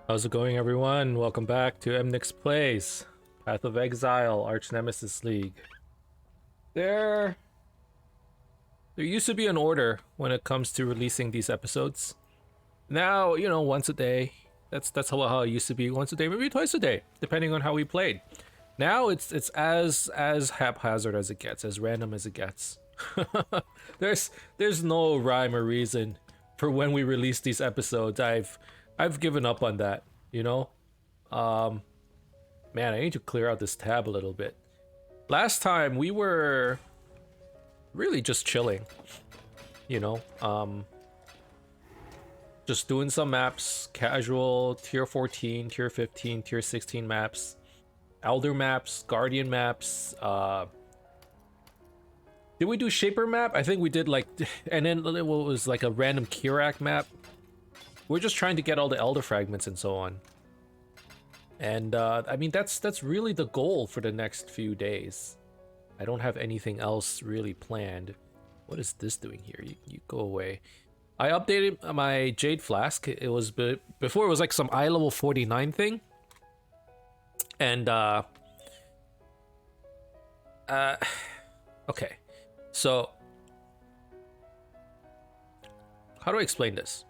How's it going, everyone? Welcome back to Emnix Plays Path of Exile Archnemesis League. There used to be an order when it comes to releasing these episodes. Now, once a day. That's how it used to be. Once a day, maybe twice a day, depending on how we played. Now it's as haphazard as it gets, as random as it gets. there's no rhyme or reason for when we release these episodes. I've given up on that, you know? Man, I need to clear out this tab a little bit. Last time we were really just chilling, you know? Just doing some maps, casual, tier 14, tier 15, tier 16 maps, Elder maps, Guardian maps, did we do Shaper map? I think we did, like, and then it was like a random Kirak map. We're just trying to get all the Elder fragments and so on. And I mean, that's really the goal for the next few days. I don't have anything else really planned. What is this doing here? You go away. I updated my Jade Flask. It was before it was like some eye level 49 thing. And okay. So how do I explain this?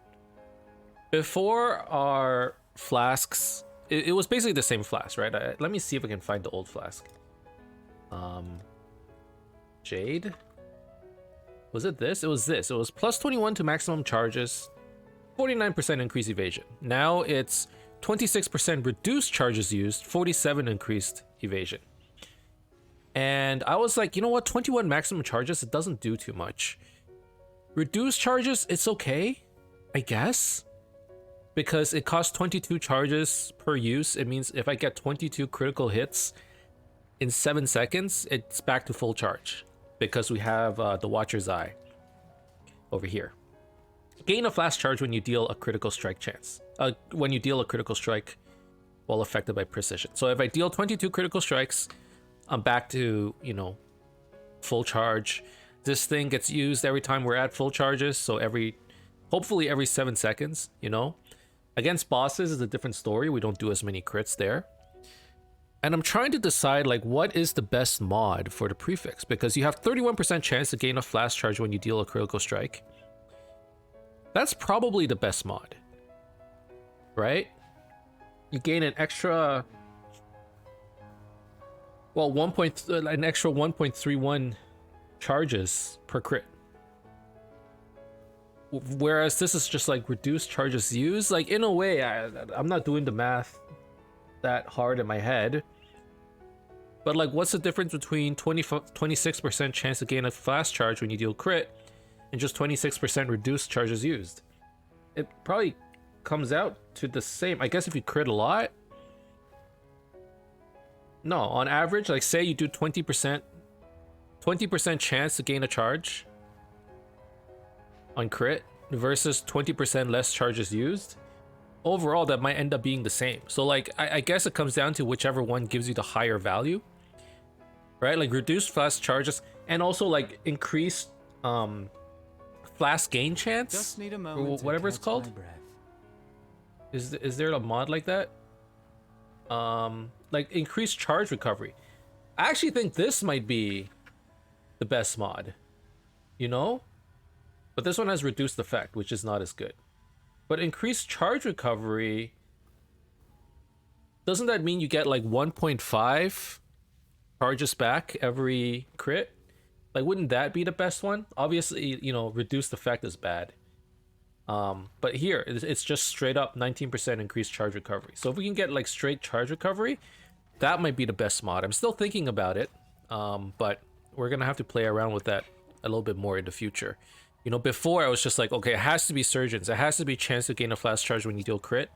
Before our flasks, it was basically the same flask, right? Let me see if I can find the old flask. Jade? Was it this? It was this. It was plus 21 to maximum charges, 49% increased evasion. Now it's 26% reduced charges used, 47 increased evasion. And I was like, you know what? 21 maximum charges, it doesn't do too much. Reduced charges, it's okay, I guess. Because it costs 22 charges per use. It means if I get 22 critical hits in 7 seconds, it's back to full charge. Because we have the Watcher's Eye over here. Gain a flash charge when you deal a critical strike chance. When you deal a critical strike while affected by precision. So if I deal 22 critical strikes, I'm back to, full charge. This thing gets used every time we're at full charges. So hopefully every 7 seconds, Against bosses is a different story. We don't do as many crits there. And I'm trying to decide, like, what is the best mod for the prefix? Because you have 31% chance to gain a flash charge when you deal a critical strike. That's probably the best mod. Right? You gain an extra... Well, an extra 1.31 charges per crit. Whereas this is just like reduced charges used. Like, in a way, I'm not doing the math that hard in my head. But like, what's the difference between 26% chance to gain a fast charge when you deal crit and just 26% reduced charges used? It probably comes out to the same. I guess if you crit a lot. No, on average, like say you do 20% chance to gain a charge on crit versus 20% less charges used. Overall, that might end up being the same. So like, I guess it comes down to whichever one gives you the higher value. Right, like reduced flash charges and also like increased flash gain chance. Just need a moment or whatever it's called. Is there a mod like that? Like increased charge recovery. I actually think this might be the best mod, but this one has reduced effect, which is not as good. But increased charge recovery, doesn't that mean you get like 1.5 charges back every crit? Like, wouldn't that be the best one? Obviously, reduced effect is bad. But here, it's just straight up 19% increased charge recovery. So if we can get like straight charge recovery, that might be the best mod. I'm still thinking about it, but we're gonna have to play around with that a little bit more in the future. Before I was just like, okay, it has to be surgeons. It has to be chance to gain a flash charge when you deal crit.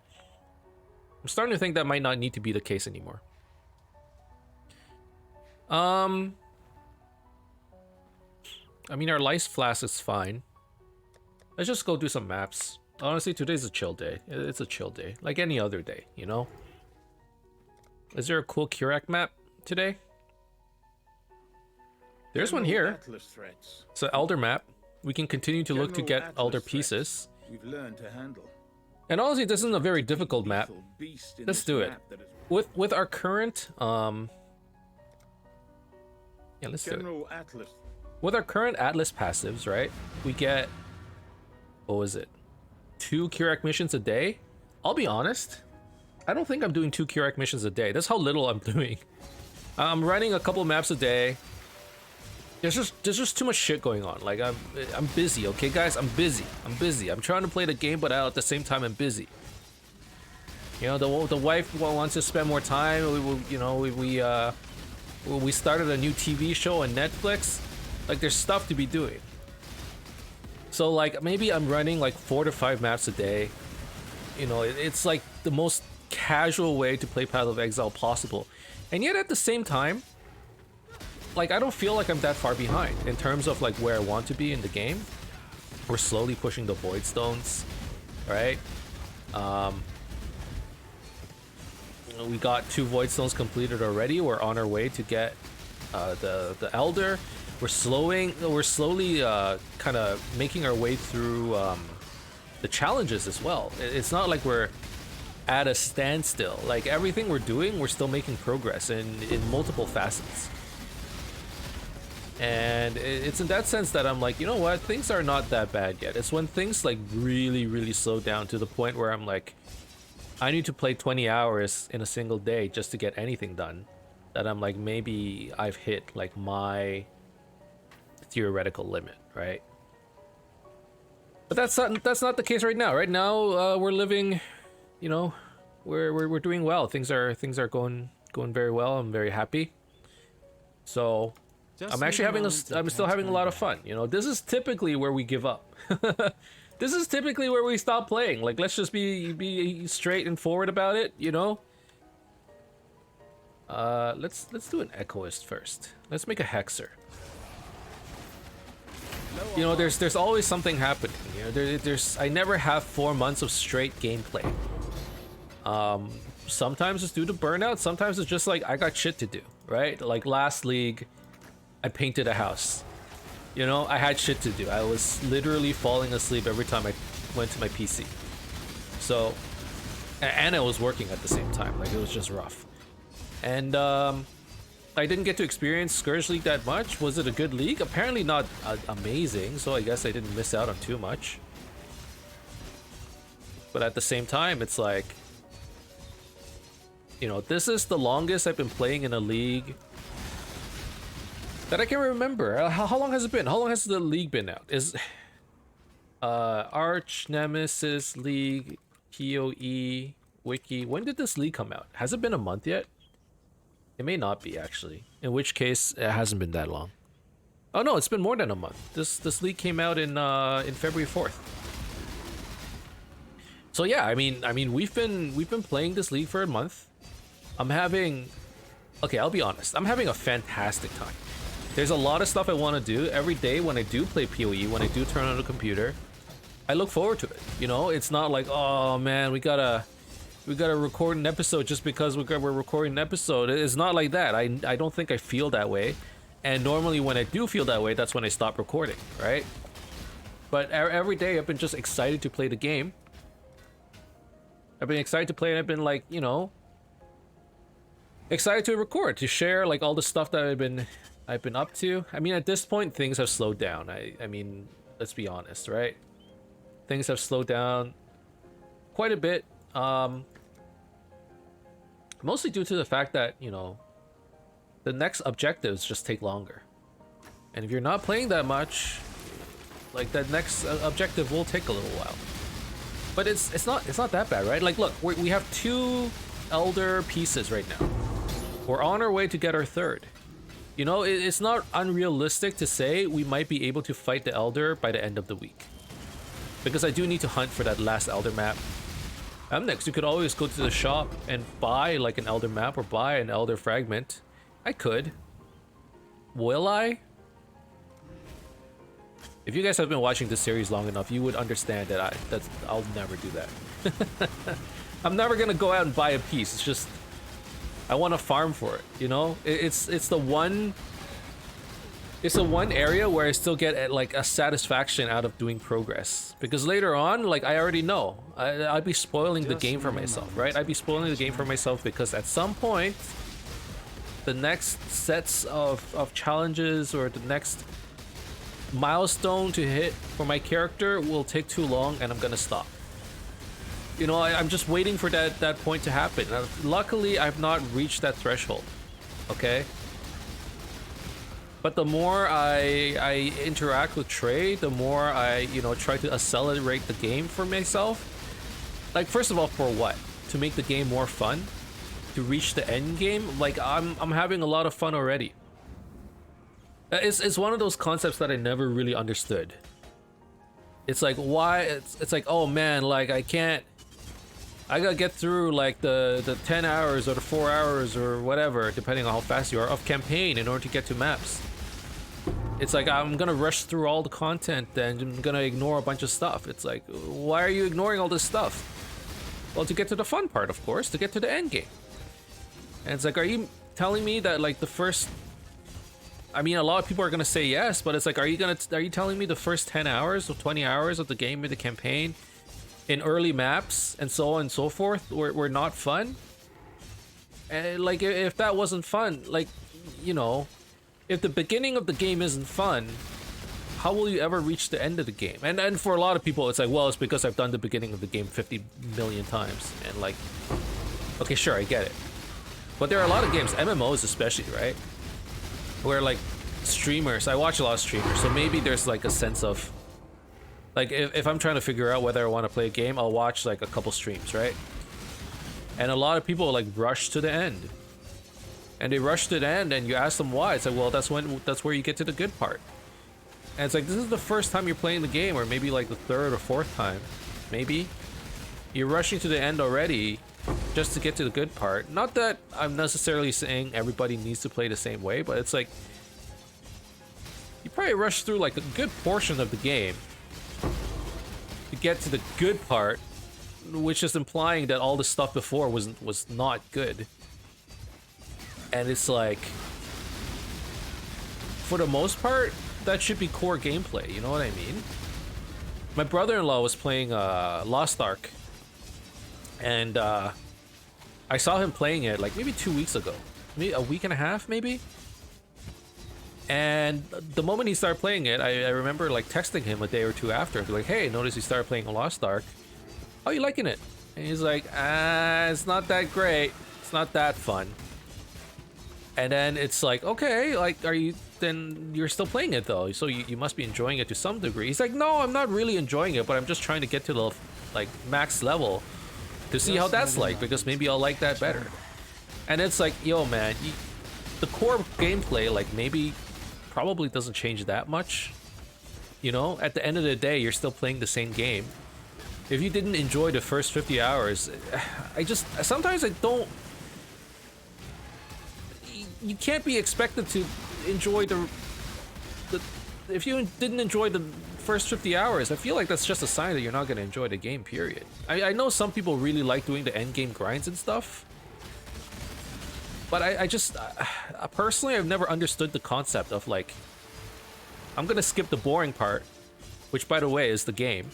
I'm starting to think that might not need to be the case anymore. I mean, our lice flask is fine. Let's just go do some maps. Honestly, today's a chill day. It's a chill day, like any other day, Is there a cool Kirak map today? There's one here. It's an Elder map. We can continue to look to get Elder pieces. We've learned to handle. And honestly, this isn't a very difficult map. Let's do it. With our current yeah, let's do it. Atlas. With our current Atlas passives, right? We get, what was it? 2 Kirac missions a day? I'll be honest, I don't think I'm doing 2 Kirac missions a day. That's how little I'm doing. I'm running a couple maps a day. There's just too much shit going on. Like I'm busy, okay guys? I'm busy. I'm trying to play the game, but at the same time I'm busy. You know, the wife wants to spend more time. We started a new TV show on Netflix. Like there's stuff to be doing. So like maybe I'm running like 4 to 5 maps a day. You know, it's like the most casual way to play Path of Exile possible. And yet at the same time, like I don't feel like I'm that far behind in terms of like where I want to be in the game. We're slowly pushing the Void Stones, right? We got 2 Void Stones completed already. We're on our way to get the Elder. We're slowly kind of making our way through the challenges as well. It's not like we're at a standstill. Like everything we're doing, we're still making progress in multiple facets. And it's in that sense that I'm like, you know what, things are not that bad yet. It's when things like really slow down to the point where I'm like, I need to play 20 hours in a single day just to get anything done, that I'm like, maybe I've hit like my theoretical limit, right? But that's not the case right now. Right now, we're living, you know, we're doing well. Things are going very well. I'm very happy. So I'm actually I'm still having a lot of fun. You know, this is typically where we give up. This is typically where we stop playing. Like, let's just be straight and forward about it, you know? Let's do an Echoist first. Let's make a Hexer. You know, there's always something happening. You know, I never have 4 months of straight gameplay. Sometimes it's due to burnout. Sometimes it's just like I got shit to do, right? Like last league, I painted a house. You know, I had shit to do. I was literally falling asleep every time I went to my PC. So, and I was working at the same time. Like, it was just rough. And I didn't get to experience Scourge League that much. Was it a good league? Apparently not amazing, so I guess I didn't miss out on too much. But at the same time, it's like, you know, this is the longest I've been playing in a league that I can remember. How long has it been? How long has the league been out? Is Archnemesis League, PoE, Wiki. When did this league come out? Has it been a month yet? It may not be, actually. In which case, it hasn't been that long. Oh no, it's been more than a month. This league came out in February 4th. So yeah, I mean we've been playing this league for a month. Okay, I'll be honest. I'm having a fantastic time. There's a lot of stuff I want to do every day when I do play PoE, when I do turn on the computer. I look forward to it. You know, it's not like, oh man, we gotta record an episode just because we're recording an episode. It's not like that. I don't think I feel that way. And normally when I do feel that way, that's when I stop recording, right? But every day I've been just excited to play the game. I've been excited to play, and I've been like, you know, excited to record, to share like all the stuff that I've been up to. I mean, at this point, things have slowed down. I mean, let's be honest, right? Things have slowed down quite a bit. Mostly due to the fact that, you know, the next objectives just take longer. And if you're not playing that much, like that next objective will take a little while. But it's not that bad, right? Like, look, we have 2 Elder pieces right now. We're on our way to get our 3rd. You know, it's not unrealistic to say we might be able to fight the Elder by the end of the week. Because I do need to hunt for that last Elder map. Emnix, you could always go to the shop and buy like an Elder map or buy an Elder fragment. I could. Will I? If you guys have been watching this series long enough, you would understand that I'll never do that. I'm never gonna go out and buy a piece. It's just, I want to farm for it, you know? It's the one it's the one area where I still get like a satisfaction out of doing progress, because later on, like, I already know I'd be spoiling the game for myself, right? I'd be spoiling the game for myself because at some point the next sets of challenges or the next milestone to hit for my character will take too long and I'm gonna stop. You know, I'm just waiting for that point to happen. Luckily, I've not reached that threshold, okay? But the more I interact with Trey, the more I, you know, try to accelerate the game for myself. Like, first of all, for what? To make the game more fun? To reach the end game? Like, I'm having a lot of fun already. It's one of those concepts that I never really understood. It's like, why? It's like, oh man, like, I gotta get through like the 10 hours or the 4 hours or whatever, depending on how fast you are, of campaign in order to get to maps. It's like, I'm gonna rush through all the content and I'm gonna ignore a bunch of stuff. It's like, why are you ignoring all this stuff? Well, to get to the fun part, of course, to get to the end game. And it's like, are you telling me that like the first, I mean, a lot of people are gonna say yes, but it's like, are you telling me the first 10 hours or 20 hours of the game in the campaign in early maps and so on and so forth were not fun? And like, if that wasn't fun, like, you know, if the beginning of the game isn't fun, how will you ever reach the end of the game? And for a lot of people, it's like, well, it's because I've done the beginning of the game 50 million times. And like, okay, sure, I get it. But there are a lot of games, MMOs especially, right? Where like streamers, I watch a lot of streamers, so maybe there's like a sense of, like, if I'm trying to figure out whether I want to play a game, I'll watch like a couple streams, right? And a lot of people like rush to the end. And they rush to the end and you ask them why. It's like, well, that's where you get to the good part. And it's like, this is the first time you're playing the game, or maybe like the third or fourth time. Maybe. You're rushing to the end already just to get to the good part. Not that I'm necessarily saying everybody needs to play the same way, but it's like, you probably rush through like a good portion of the game to get to the good part, which is implying that all the stuff before was not good. And it's like, for the most part, that should be core gameplay, you know what I mean? My brother-in-law was playing Lost Ark, and I saw him playing it like maybe 2 weeks ago, maybe a week and a half, maybe. And the moment he started playing it, I remember like texting him a day or two after, like, hey, notice you started playing Lost Ark. How are you liking it? And he's like, it's not that great. It's not that fun. And then it's like, okay, like, then you're still playing it though, so you must be enjoying it to some degree. He's like, no, I'm not really enjoying it, but I'm just trying to get to the like max level to see how that's like, because maybe I'll like that better. And it's like, yo man, the core gameplay, like, maybe probably doesn't change that much. You know, at the end of the day, you're still playing the same game. If you didn't enjoy the first 50 hours, sometimes I don't, you can't be expected to enjoy if you didn't enjoy the first 50 hours, I feel like that's just a sign that you're not going to enjoy the game, period. I know some people really like doing the end game grinds and stuff, but I just personally, I've never understood the concept of like, I'm gonna skip the boring part, which by the way is the game,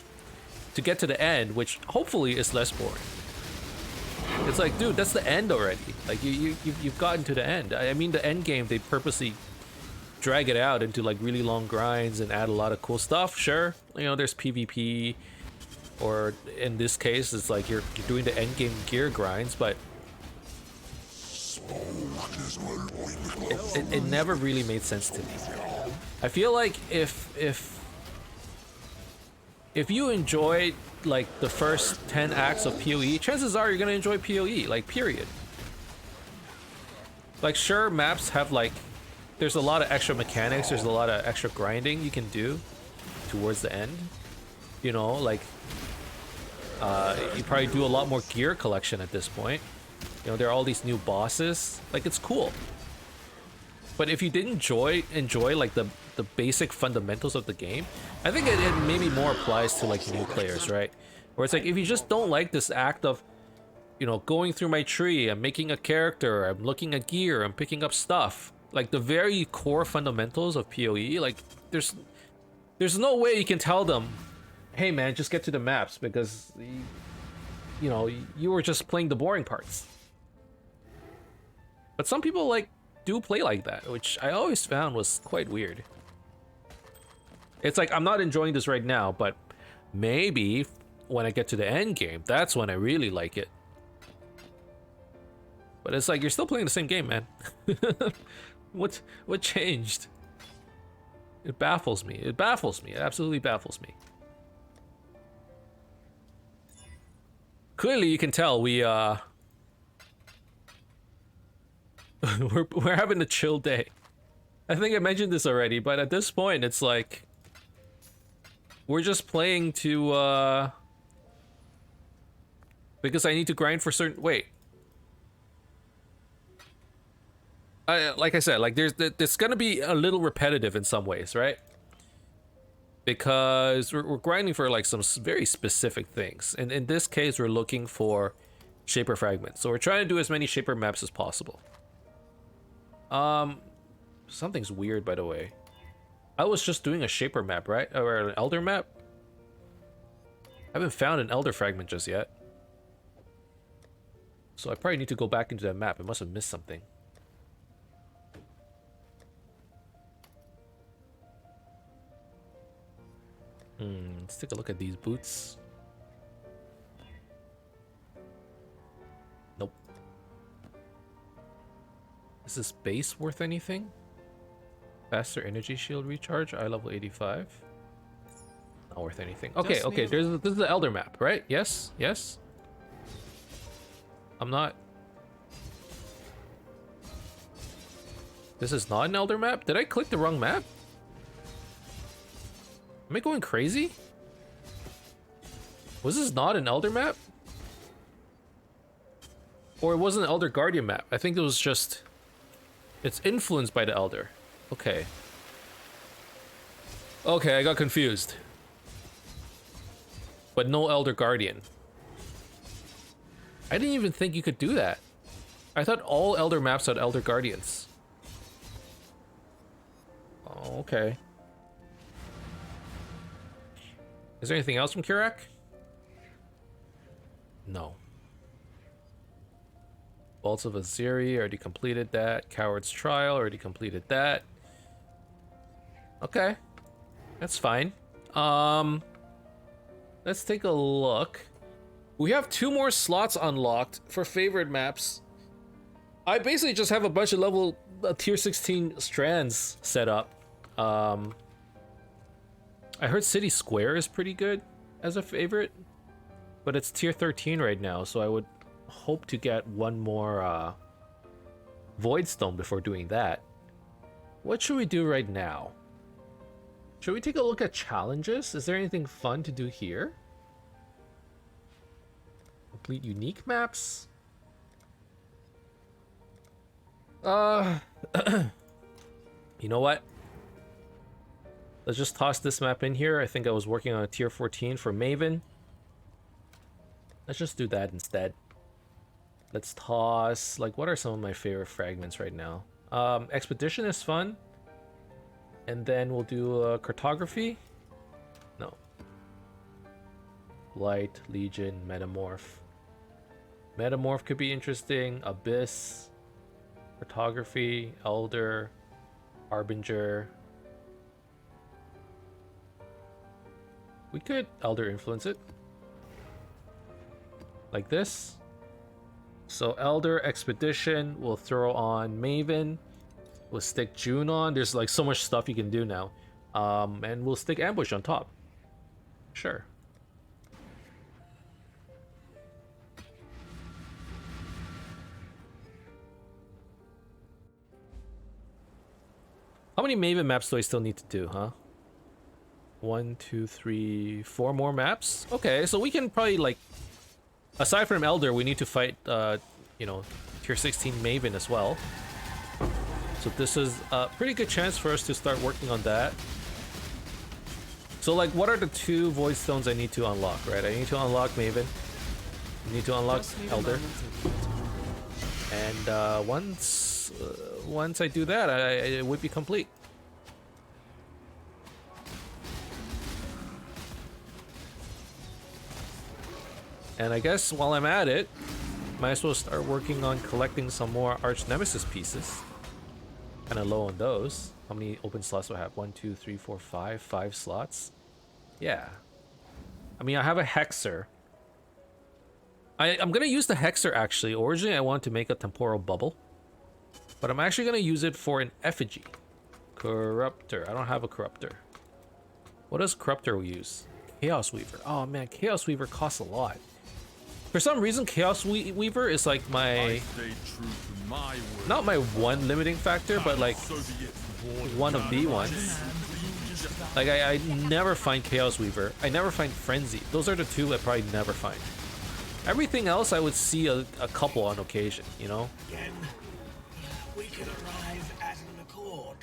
to get to the end, which hopefully is less boring. It's like, dude, that's the end already. Like, you've gotten to the end. I mean, the end game, they purposely drag it out into like really long grinds and add a lot of cool stuff. Sure, you know, there's PvP, or in this case, it's like you're doing the end game gear grinds, but it never really made sense to me. I feel like if you enjoy like the first 10 acts of PoE, chances are you're gonna enjoy PoE, like, period. Like, sure, maps have like, there's a lot of extra mechanics, there's a lot of extra grinding you can do towards the end. You know, like, you probably do a lot more gear collection at this point. You know, there are all these new bosses. Like, it's cool. But if you didn't enjoy like the basic fundamentals of the game, I think it maybe more applies to like new players, right? Where it's like, if you just don't like this act of, you know, going through my tree, I'm making a character, I'm looking at gear, I'm picking up stuff, like the very core fundamentals of PoE. Like there's no way you can tell them, hey man, just get to the maps, because you know, you were just playing the boring parts. But some people like do play like that, which I always found was quite weird. It's like, I'm not enjoying this right now, but maybe when I get to the end game, that's when I really like it. But it's like, you're still playing the same game, man. What changed? It baffles me. It baffles me. It absolutely baffles me. Clearly, you can tell we're having a chill day. I think I mentioned this already, but at this point, it's like we're just playing to because I need to grind for certain. Wait. Like I said, like there's gonna be a little repetitive in some ways, right? Because we're grinding for like some very specific things, and in this case, we're looking for shaper fragments. So we're trying to do as many shaper maps as possible. Something's weird, by the way. I was just doing a shaper map, right? Or an elder map. I haven't found an elder fragment just yet, so I probably need to go back into that map. I must have missed something. Let's take a look at these boots. Nope. Is this base worth anything? Faster energy shield recharge, eye level 85. Not worth anything. Okay, okay, this is the elder map, right? Yes, yes. I'm not... This is not an elder map? Did I click the wrong map? Am I going crazy? Was this not an Elder map? Or it wasn't an Elder Guardian map? I think it was just... It's influenced by the Elder. Okay. Okay, I got confused. But no Elder Guardian. I didn't even think you could do that. I thought all Elder maps had Elder Guardians. Oh, okay. Is there anything else from Kirak? No. Bolts of Aziri, already completed that. Coward's Trial, already completed that. Okay. That's fine. Let's take a look. We have 2 more slots unlocked for favorite maps. I basically just have a bunch of level tier 16 strands set up. I heard City Square is pretty good as a favorite, but it's tier 13 right now, so I would hope to get one more Voidstone before doing that. What should we do right now? Should we take a look at challenges? Is there anything fun to do here? Complete unique maps? You know what? Let's just toss this map in here. I think I was working on a tier 14 for Maven. Let's just do that instead. Let's toss... Like, what are some of my favorite fragments right now? Expedition is fun. And then we'll do cartography. No. Light, Legion, Metamorph. Metamorph could be interesting. Abyss. Cartography, Elder, Harbinger. We could Elder influence it. Like this. So Elder, Expedition, we'll throw on Maven. We'll stick June on. There's like so much stuff you can do now. And we'll stick Ambush on top. Sure. How many Maven maps do I still need to do, huh? 1, 2, 3, 4 more maps? Okay, so we can probably, like... Aside from Elder, we need to fight, you know, tier 16 Maven as well. So this is a pretty good chance for us to start working on that. So, like, what are the 2 Void Stones I need to unlock, right? I need to unlock Maven. I need to unlock Elder. And once once I do that, it would be complete. And I guess while I'm at it, might as well start working on collecting some more Archnemesis pieces. Kind of low on those. How many open slots do I have? 1, 2, 3, 4, 5. 5 slots. Yeah. I mean, I have a Hexer. I'm gonna use the Hexer actually. Originally, I wanted to make a temporal bubble, but I'm actually gonna use it for an effigy. Corruptor. I don't have a corruptor. What does corruptor use? Chaos Weaver. Oh man, Chaos Weaver costs a lot. For some reason, Chaos Weaver is like my... not my one limiting factor, but like one of the ones. Like I never find Chaos Weaver. I never find Frenzy. Those are the two I probably never find. Everything else I would see a couple on occasion, you know? Again, we can arrive at an accord.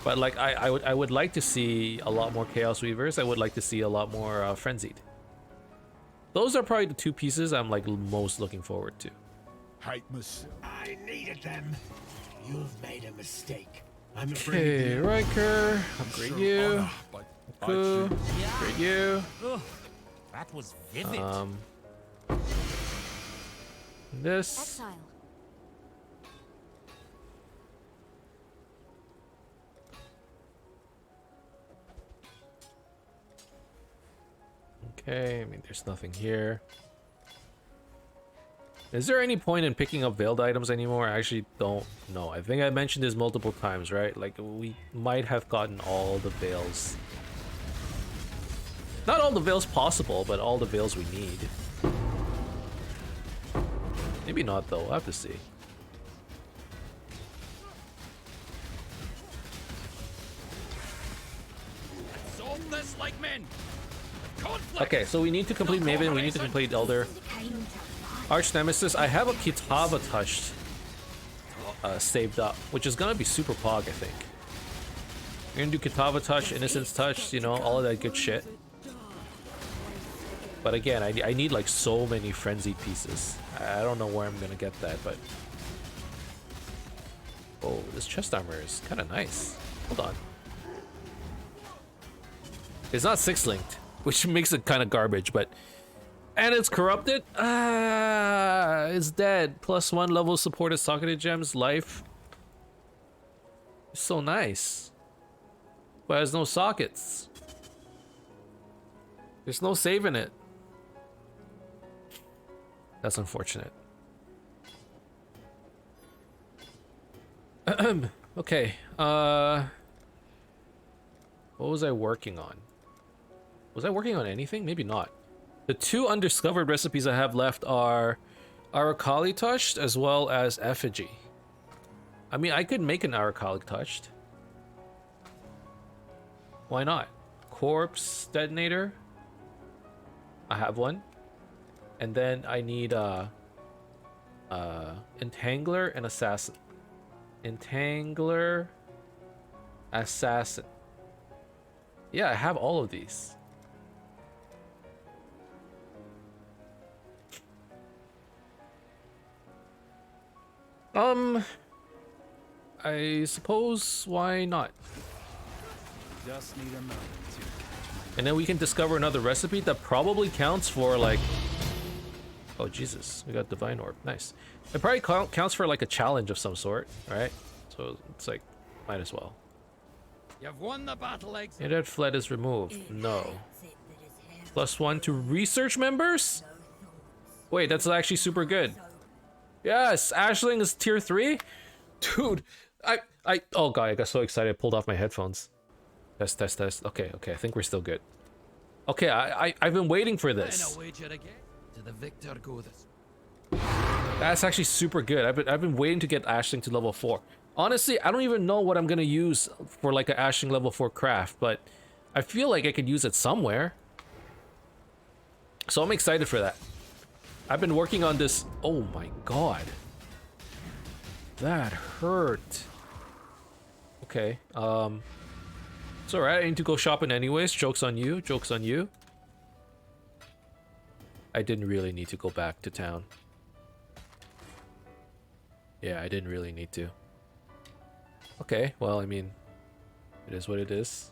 But like I would like to see a lot more Chaos Weavers. I would like to see a lot more Frenzied. Those are probably the two pieces I'm like most looking forward to. I needed them. You've made a mistake. I'm Okay, afraid. Riker, upgrade you. Cool. Upgrade you. That was vivid. This. Exile. Okay, I mean, there's nothing here. Is there any point in picking up veiled items anymore? I actually don't know. I think I mentioned this multiple times, right? Like, we might have gotten all the veils. Not all the veils possible, but all the veils we need. Maybe not, though. We'll have to see. Soulless like men. Okay, so we need to complete Maven, we need to complete Elder. Archnemesis, I have a Kitava touched saved up, which is gonna be super pog, I think. We're gonna do Kitava touch, Innocence touch, you know, all of that good shit. But again, I need like so many frenzied pieces. I don't know where I'm gonna get that, but... oh, this chest armor is kind of nice. Hold on. It's not 6-linked, which makes it kind of garbage, but... and it's corrupted? Ah, it's dead. +1 level supported socketed gems, life. It's so nice. But it has no sockets. There's no saving it. That's unfortunate. Okay, what was I working on? Was I working on anything? Maybe not. The two undiscovered recipes I have left are Arakali touched as well as effigy. I mean, I could make an Arakali touched. Why not? Corpse detonator. I have one. And then I need Entangler and Assassin. Entangler, Assassin. Yeah, I have all of these. I suppose why not? Just need a moment to. And then we can discover another recipe that probably counts for like... oh Jesus, we got Divine Orb, nice. It probably counts for like a challenge of some sort, right? So it's like, might as well. You've won the battle, Exile. Unit fled is removed, no. +1 to research members? Wait, that's actually super good. Yes, Ashling is tier 3? Dude, oh god, I got so excited I pulled off my headphones. Test. Okay, I think we're still good. Okay, I've been waiting for this. To the victor go this. That's actually super good. I've been waiting to get Ashling to level 4. Honestly, I don't even know what I'm gonna use for like an Ashling level 4 craft, but I feel like I could use it somewhere. So I'm excited for that. I've been working on this. Oh my god. That hurt. Okay, it's alright, I need to go shopping anyways. Joke's on you, joke's on you. I didn't really need to go back to town. Yeah, I didn't really need to. Okay, well, I mean, it is what it is.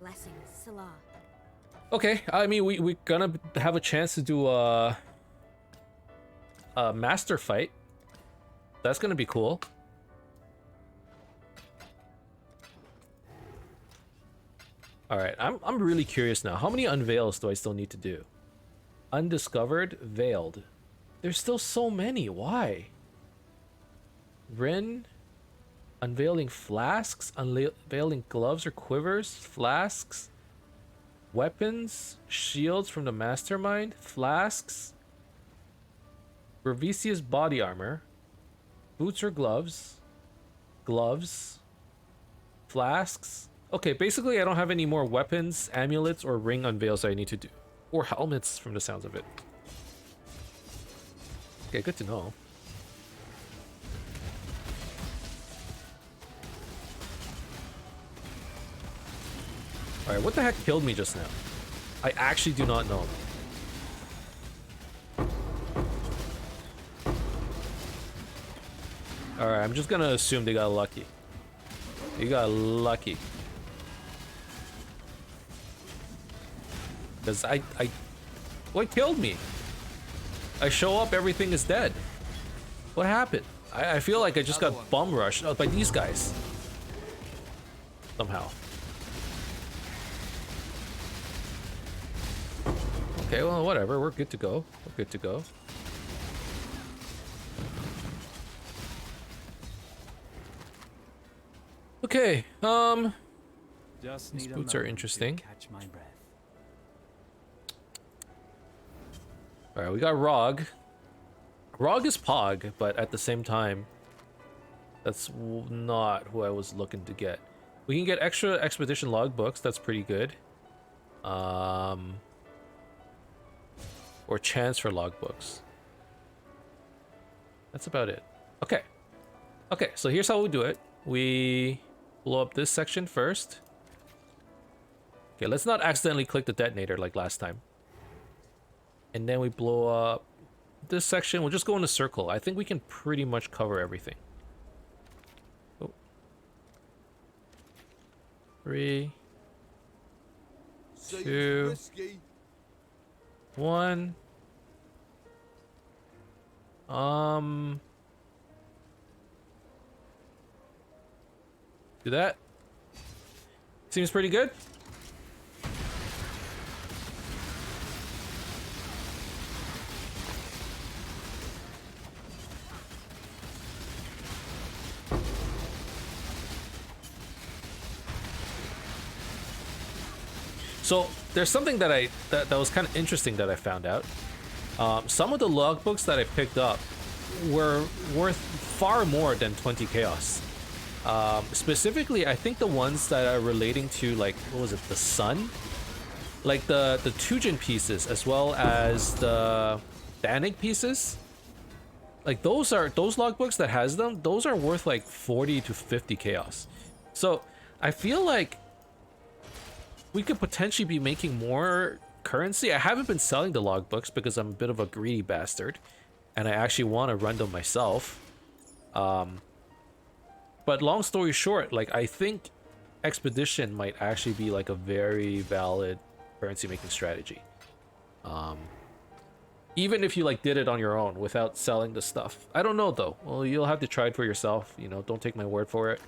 Blessings, Salah. Okay, I mean, we're gonna have a chance to do a master fight. That's gonna be cool. All right, I'm really curious now. How many unveils do I still need to do? Undiscovered, veiled. There's still so many. Why? Rin, unveiling flasks, unveiling gloves or quivers, flasks, weapons, shields from the mastermind, flasks, Bravisia's body armor, boots or gloves, flasks. Okay, basically I don't have any more weapons, amulets, or ring unveils I need to do. Or helmets from the sounds of it. Okay, good to know. Alright, what the heck killed me just now? I actually do not know. Alright, I'm just gonna assume they got lucky. You got lucky. Because what killed me? I show up, everything is dead. What happened? I feel like I just got bum rushed by these guys. Somehow. Okay, well, whatever. We're good to go. We're good to go. Okay, these boots are interesting. Alright, we got Rog. Rog is Pog, but at the same time, that's not who I was looking to get. We can get extra expedition logbooks, that's pretty good. Or chance for logbooks. That's about it. Okay. Okay, so here's how we do it. We blow up this section first. Okay, let's not accidentally click the detonator like last time. And then we blow up this section. We'll just go in a circle. I think we can pretty much cover everything. Oh. 3, 2, 1. Do that. Seems pretty good. So there's something that that was kind of interesting that I found out. Some of the logbooks that I picked up were worth far more than 20 chaos. Specifically, I think the ones that are relating to, like, what was it, the sun? Like the Tujin pieces, as well as the Danig pieces. Like those logbooks that has them, those are worth like 40 to 50 chaos. So I feel like we could potentially be making more currency. I haven't been selling the logbooks because I'm a bit of a greedy bastard, and I actually want to run them myself. But long story short, like, I think expedition might actually be like a very valid currency making strategy. Even if you like did it on your own without selling the stuff. I don't know though. Well, you'll have to try it for yourself, you know, don't take my word for it.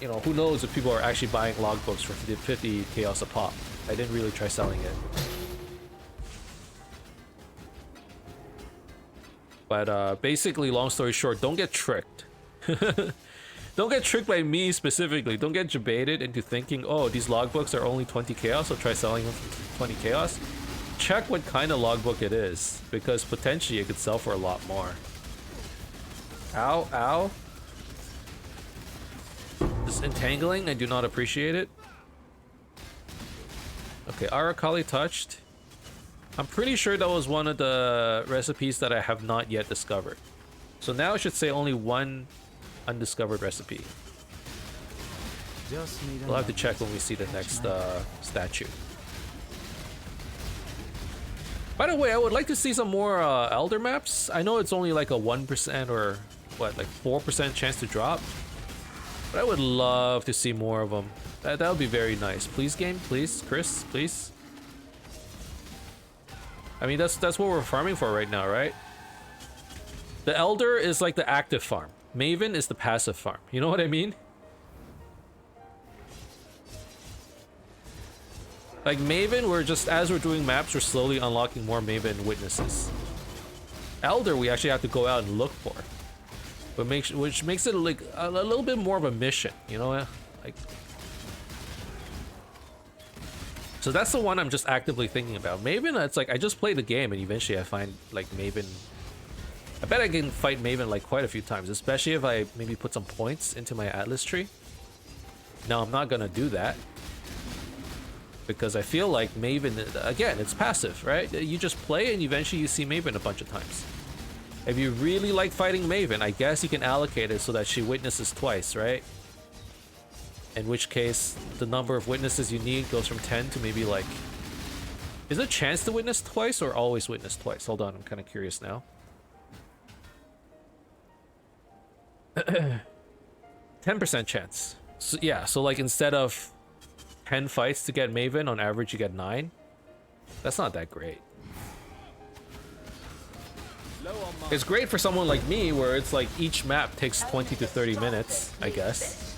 You know, who knows if people are actually buying logbooks for 50 chaos a pop. I didn't really try selling it. But basically, long story short, don't get tricked. Don't get tricked by me specifically. Don't get debated into thinking, oh, these logbooks are only 20 chaos, so try selling them for 20 chaos. Check what kind of logbook it is, because potentially it could sell for a lot more. Ow, ow. This entangling, I do not appreciate it. Okay, Arakali touched. I'm pretty sure that was one of the recipes that I have not yet discovered. So now I should say only one undiscovered recipe. We'll have to check when we see the next statue. By the way, I would like to see some more Elder maps. I know it's only like a 1% or what, like 4% chance to drop. But I would love to see more of them. That would be very nice. Please, game, please, Chris, please. I mean, that's what we're farming for right now, right? The Elder is like the active farm. Maven is the passive farm. You know what I mean? Like Maven, we're just, as we're doing maps, we're slowly unlocking more Maven witnesses. Elder, we actually have to go out and look for. But which makes it like a little bit more of a mission, you know? Like, so that's the one I'm just actively thinking about. Maven, it's like I just play the game and eventually I find like Maven. I bet I can fight Maven like quite a few times, especially if I maybe put some points into my Atlas tree. Now I'm not gonna do that because I feel like Maven, again, it's passive, right? You just play and eventually you see Maven a bunch of times. If you really like fighting Maven, I guess you can allocate it so that she witnesses twice, right? In which case, the number of witnesses you need goes from 10 to maybe like... Is there a chance to witness twice or always witness twice? Hold on, I'm kind of curious now. 10% chance. So, yeah, so like instead of 10 fights to get Maven, on average you get 9. That's not that great. It's great for someone like me where it's like each map takes 20 to 30 minutes, I guess.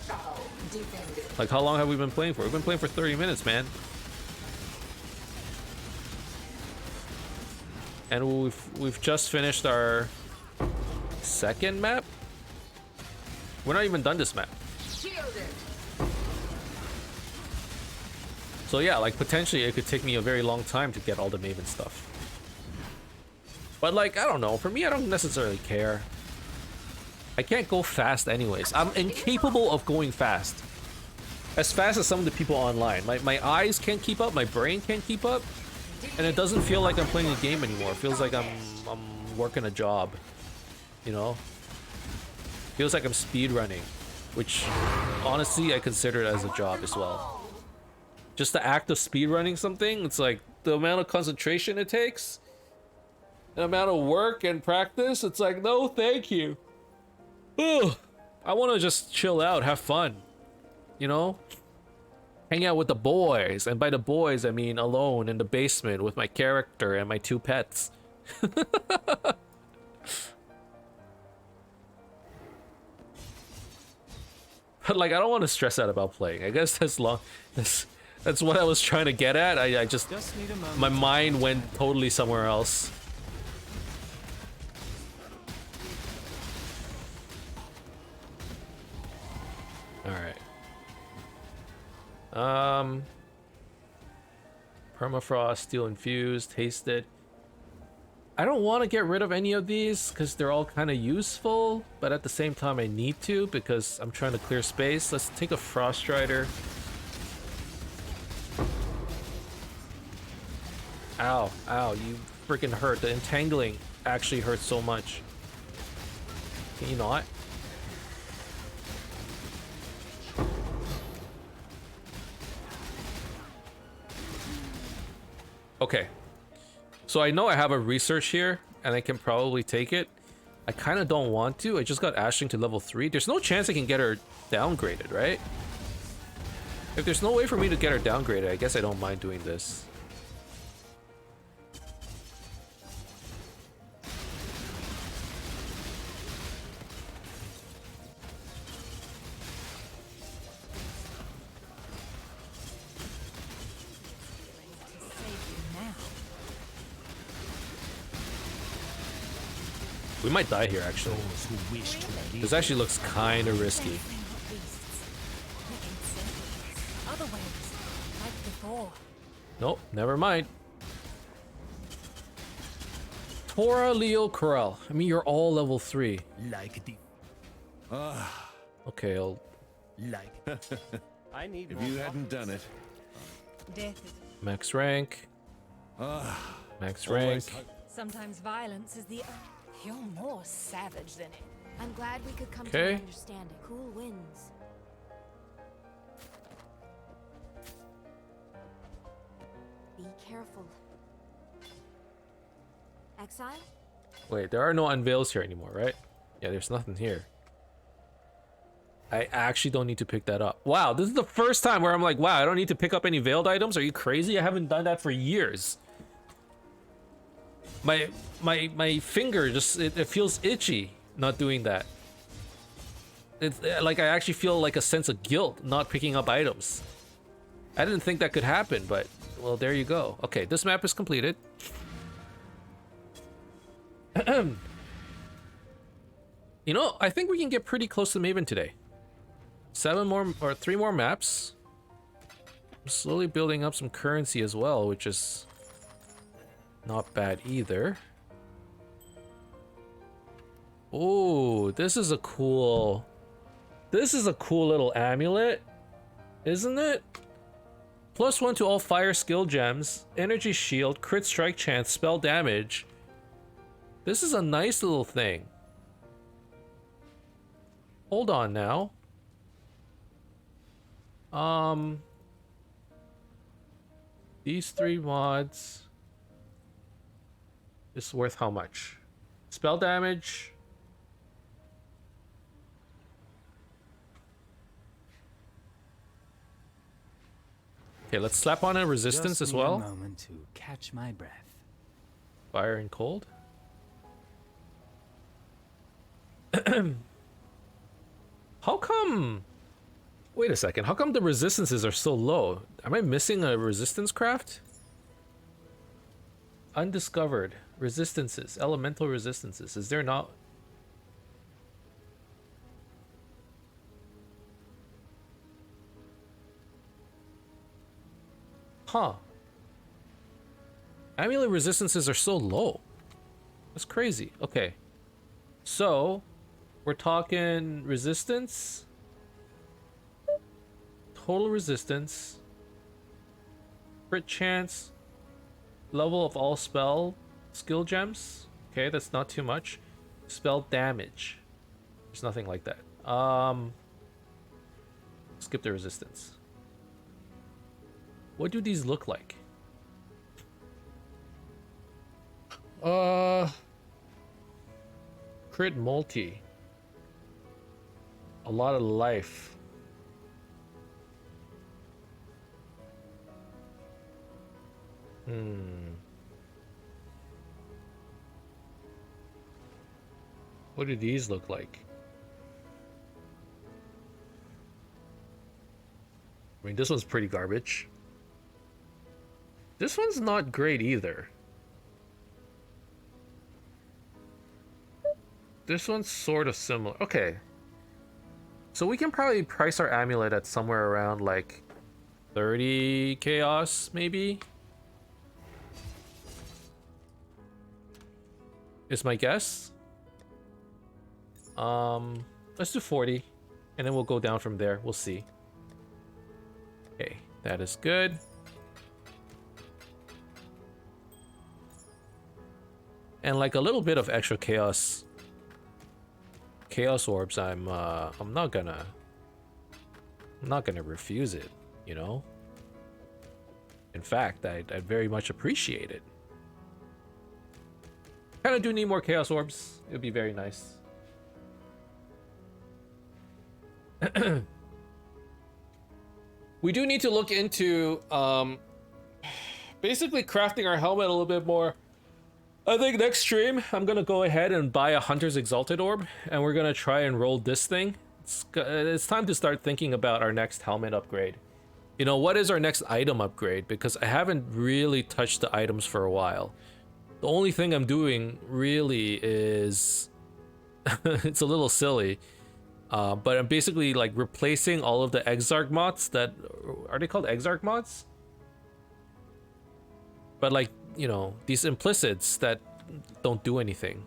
Like how long have we been playing for? We've been playing for 30 minutes, man. And we've just finished our second map. We're not even done this map. So yeah, like potentially it could take me a very long time to get all the Maven stuff. But like, I don't know, for me I don't necessarily care. I can't go fast anyways. I'm incapable of going fast. As fast as some of the people online. My eyes can't keep up, my brain can't keep up. And it doesn't feel like I'm playing a game anymore. It feels like I'm working a job. You know? Feels like I'm speed running. Which, honestly, I consider it as a job as well. Just the act of speed running something, it's like the amount of concentration it takes. The amount of work and practice, it's like, no, thank you. Ugh. I want to just chill out, have fun. You know? Hang out with the boys. And by the boys, I mean alone in the basement with my character and my 2 pets. But like, I don't want to stress out about playing. I guess that's what I was trying to get at. I just my mind went totally somewhere else. Alright. Permafrost, steel infused, hasted. I don't want to get rid of any of these because they're all kind of useful, but at the same time I need to because I'm trying to clear space. Let's take a Frost Rider. Ow, ow, you freaking hurt. The entangling actually hurts so much. Can you not? Okay. So I know I have a research here, and I can probably take it. I kind of don't want to. I just got Ashling to level 3. There's no chance I can get her downgraded, right? If there's no way for me to get her downgraded, I guess I don't mind doing this. We might die here, actually. This actually looks kind of risky. Nope, never mind. Tora, Leo, Corel. I mean, you're all level 3. Like the... Okay, I'll... Like... I need if you hadn't done it. Max rank. Max rank. Sometimes violence is the... You're more savage than it. I'm glad we could come to Okay. an understanding. Cool winds. Be careful. Exile? Wait, there are no unveils here anymore, right? Yeah, there's nothing here. I actually don't need to pick that up. Wow, this is the first time where I'm like, wow, I don't need to pick up any veiled items? Are you crazy? I haven't done that for years. My finger just, it feels itchy not doing that. It's like I actually feel like a sense of guilt not picking up items. I didn't think that could happen, but well, there you go. Okay, this map is completed. You know, I think we can get pretty close to Maven today. 3 more maps. I'm slowly building up some currency as well, which is not bad either. Oh, this is a cool little amulet, isn't it? +1 to all fire skill gems, energy shield, crit strike chance, spell damage. This is a nice little thing. Hold on now. These 3 mods is worth how much? Spell damage. Okay, let's slap on a resistance Just as need a well. moment to catch my breath. Fire and cold. How come? Wait a second. How come the resistances are so low? Am I missing a resistance craft? Undiscovered resistances, elemental resistances. Is there not? Huh. Amulet resistances are so low. That's crazy. Okay. So, we're talking resistance. Total resistance. Crit chance. Level of all spell skill gems. Okay, that's not too much. Spell damage. There's nothing like that. Skip the resistance. What do these look like? Crit multi. A lot of life. What do these look like? I mean, this one's pretty garbage. This one's not great either. This one's sort of similar. Okay. So we can probably price our amulet at somewhere around like 30 chaos, maybe? Is my guess. Let's do 40. And then we'll go down from there. We'll see. Okay, that is good. And like a little bit of extra chaos orbs, I'm not gonna refuse it, you know? In fact, I'd very much appreciate it. Kind of do need more chaos orbs. It would be very nice. We do need to look into basically crafting our helmet a little bit more. I think next stream I'm gonna go ahead and buy a Hunter's Exalted Orb, and we're gonna try and roll this thing. It's time to start thinking about our next helmet upgrade. You know, what is our next item upgrade? Because I haven't really touched the items for a while. The only thing I'm doing really is it's a little silly, but I'm basically like replacing all of the Exarch mods that are they called Exarch mods? But like, you know, these implicits that don't do anything.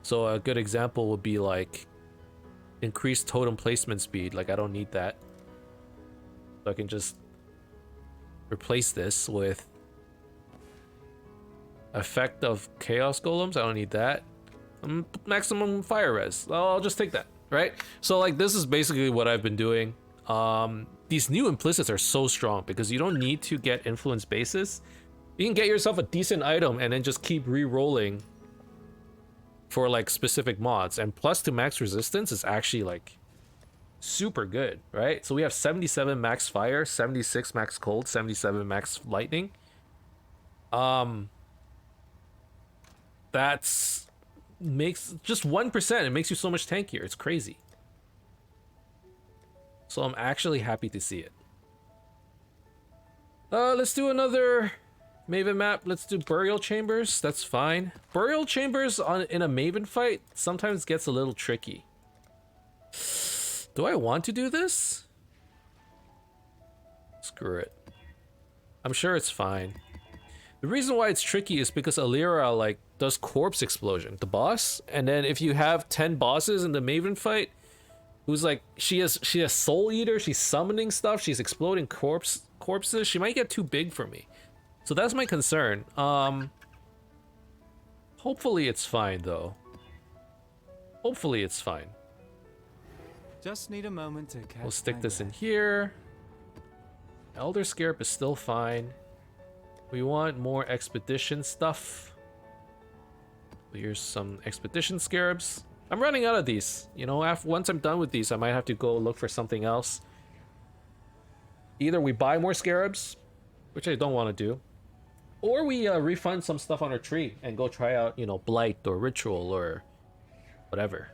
So a good example would be like increased totem placement speed. Like I don't need that. So I can just replace this with effect of chaos golems. I don't need that. Maximum fire res. I'll just take that, right? So like this is basically what I've been doing. These new implicits are so strong because you don't need to get influence bases. You can get yourself a decent item and then just keep re-rolling for like specific mods, and plus to max resistance is actually like super good, right? So we have 77 max fire, 76 max cold, 77 max lightning. That's makes just 1%. It makes you so much tankier. It's crazy. So I'm actually happy to see it. Let's do another Maven map. Let's do Burial Chambers. That's fine. Burial Chambers in a Maven fight sometimes gets a little tricky. Do I want to do this? Screw it. I'm sure it's fine. The reason why it's tricky is because Alira like does corpse explosion, the boss, and then if you have 10 bosses in the Maven fight, who's like she has Soul Eater, she's summoning stuff, she's exploding corpses, she might get too big for me. So that's my concern. Hopefully it's fine though. Hopefully it's fine. Just need a moment to catch. We'll stick my this in breath. here. Elder Scarab is still fine. We want more expedition stuff. Here's some expedition scarabs. I'm running out of these. You know, once I'm done with these, I might have to go look for something else. Either we buy more scarabs, which I don't want to do, or we refund some stuff on our tree and go try out, you know, Blight or Ritual or whatever.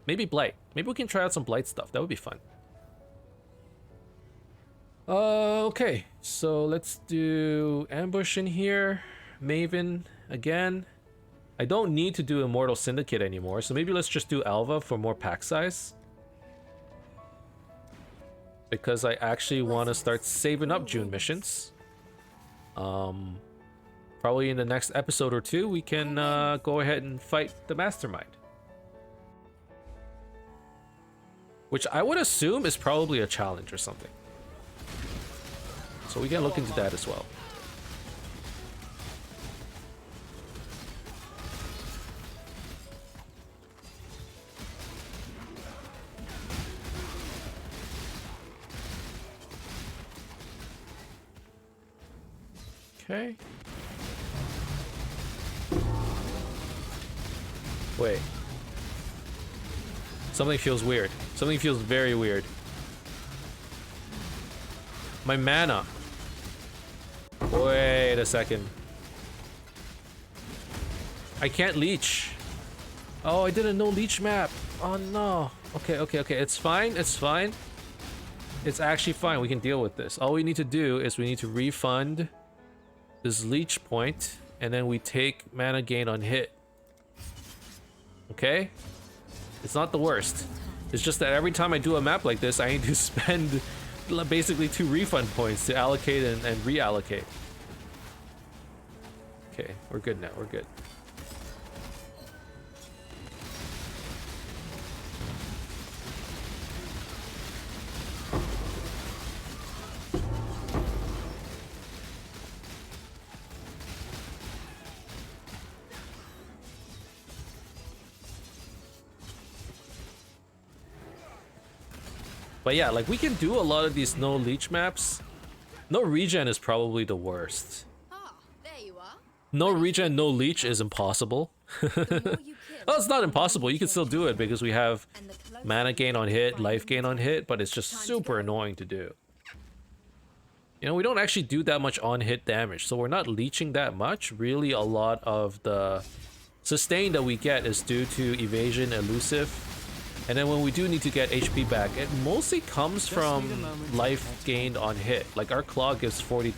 Maybe Blight. Maybe we can try out some Blight stuff. That would be fun. Okay, so let's do Ambush in here. Maven again. I don't need to do Immortal Syndicate anymore, so maybe let's just do Alva for more pack size. Because I actually want to start saving up June missions. Probably in the next episode or two, we can go ahead and fight the Mastermind. Which I would assume is probably a challenge or something. So we can look into that as well. Okay. Wait. Something feels weird. Something feels very weird. My mana. Wait a second. I can't leech. Oh, I didn't know leech map. Oh no. Okay. It's fine. It's fine. It's actually fine. We can deal with this. All we need to do is we need to refund this leech point, and then we take mana gain on hit. Okay? It's not the worst. It's just that every time I do a map like this, I need to spend basically 2 refund points to allocate and reallocate. Okay, we're good now. We're good. But yeah, like we can do a lot of these no leech maps. No regen is probably the worst. Ah, there you are. No regen, no leech is impossible. Well, it's not impossible. You can still do it because we have mana gain on hit, life gain on hit, but it's just super annoying to do. You know, we don't actually do that much on hit damage, so we're not leeching that much. Really, a lot of the sustain that we get is due to evasion, elusive. And then when we do need to get HP back, it mostly comes from life gained on hit. Like our claw gives 40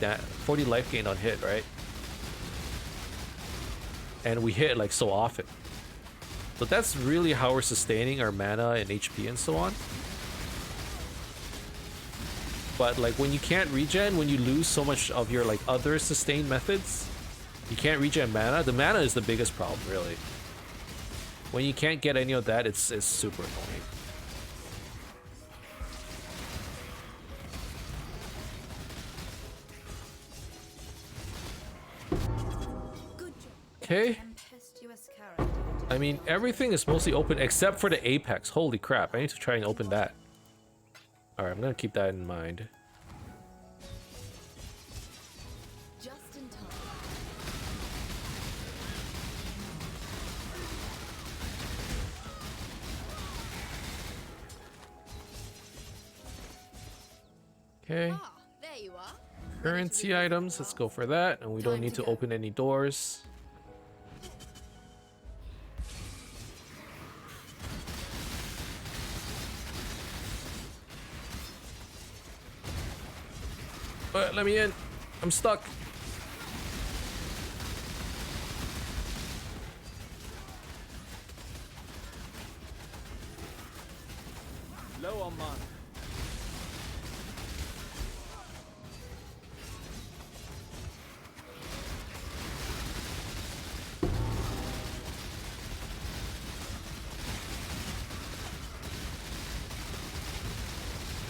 life gained on hit, right? And we hit like so often. So that's really how we're sustaining our mana and HP and so on. But like when you can't regen, when you lose so much of your like other sustain methods, you can't regen mana. The mana is the biggest problem, really. When you can't get any of that, it's super annoying. Okay. I mean, everything is mostly open except for the Apex. Holy crap, I need to try and open that. Alright, I'm gonna keep that in mind. Just in time. Okay. Ah, there you are. Currency items, let's go for that. And we don't need to open any doors. But let me in. I'm stuck. Low on mana.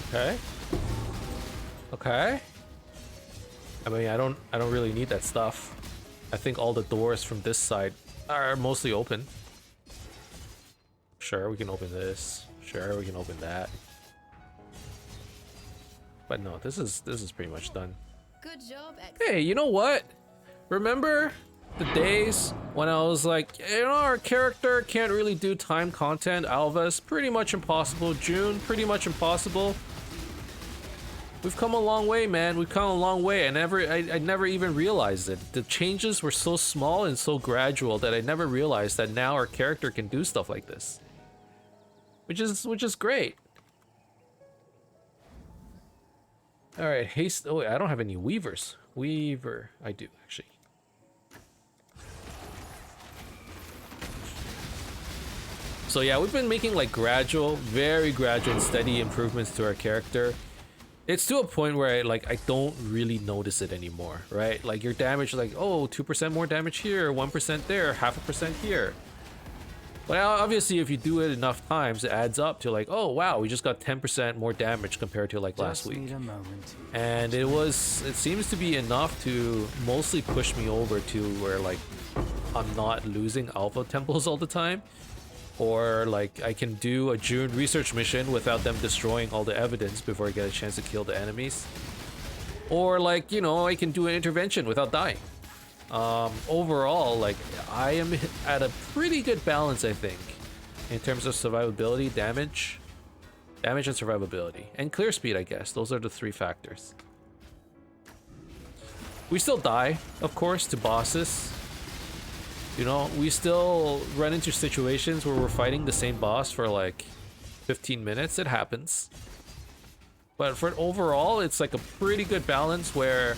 Okay. Okay. I mean, I don't really need that stuff. I think all the doors from this side are mostly open. Sure, we can open this. Sure, we can open that. But no, this is pretty much done. Good job, Hey, you know what? Remember the days when I was like, you know, our character can't really do time content. Alva's pretty much impossible. June, pretty much impossible. We've come a long way, man. We've come a long way. I never even realized it. The changes were so small and so gradual that I never realized that now our character can do stuff like this. Which is great. All right, haste. Oh, wait, I don't have any weavers. Weaver, I do actually. So yeah, we've been making like gradual, very gradual and steady improvements to our character. It's to a point where I don't really notice it anymore, right? Like your damage, like, oh, 2% more damage here, 1% there, 0.5% here. But obviously, if you do it enough times, it adds up to like, oh wow, we just got 10% more damage compared to like last week. And it seems to be enough to mostly push me over to where like I'm not losing alpha temples all the time. Or like I can do a June research mission without them destroying all the evidence before I get a chance to kill the enemies. Or like, you know, I can do an intervention without dying. Overall, like I am at a pretty good balance, I think, in terms of survivability, damage and survivability, and clear speed, I guess. Those are the three factors. We still die, of course, to bosses. You know, we still run into situations where we're fighting the same boss for like 15 minutes. It happens. But for overall, it's like a pretty good balance where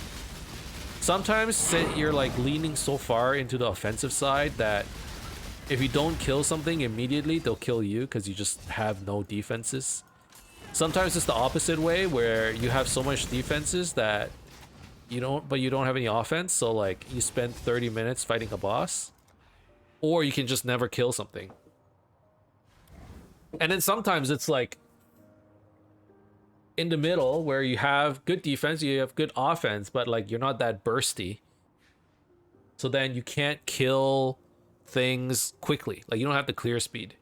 sometimes you're like leaning so far into the offensive side that if you don't kill something immediately, they'll kill you because you just have no defenses. Sometimes it's the opposite way where you have so much defenses that you don't have any offense. So like you spend 30 minutes fighting a boss. Or you can just never kill something. And then sometimes it's like in the middle where you have good defense, you have good offense, but like you're not that bursty. So then you can't kill things quickly. Like you don't have the clear speed.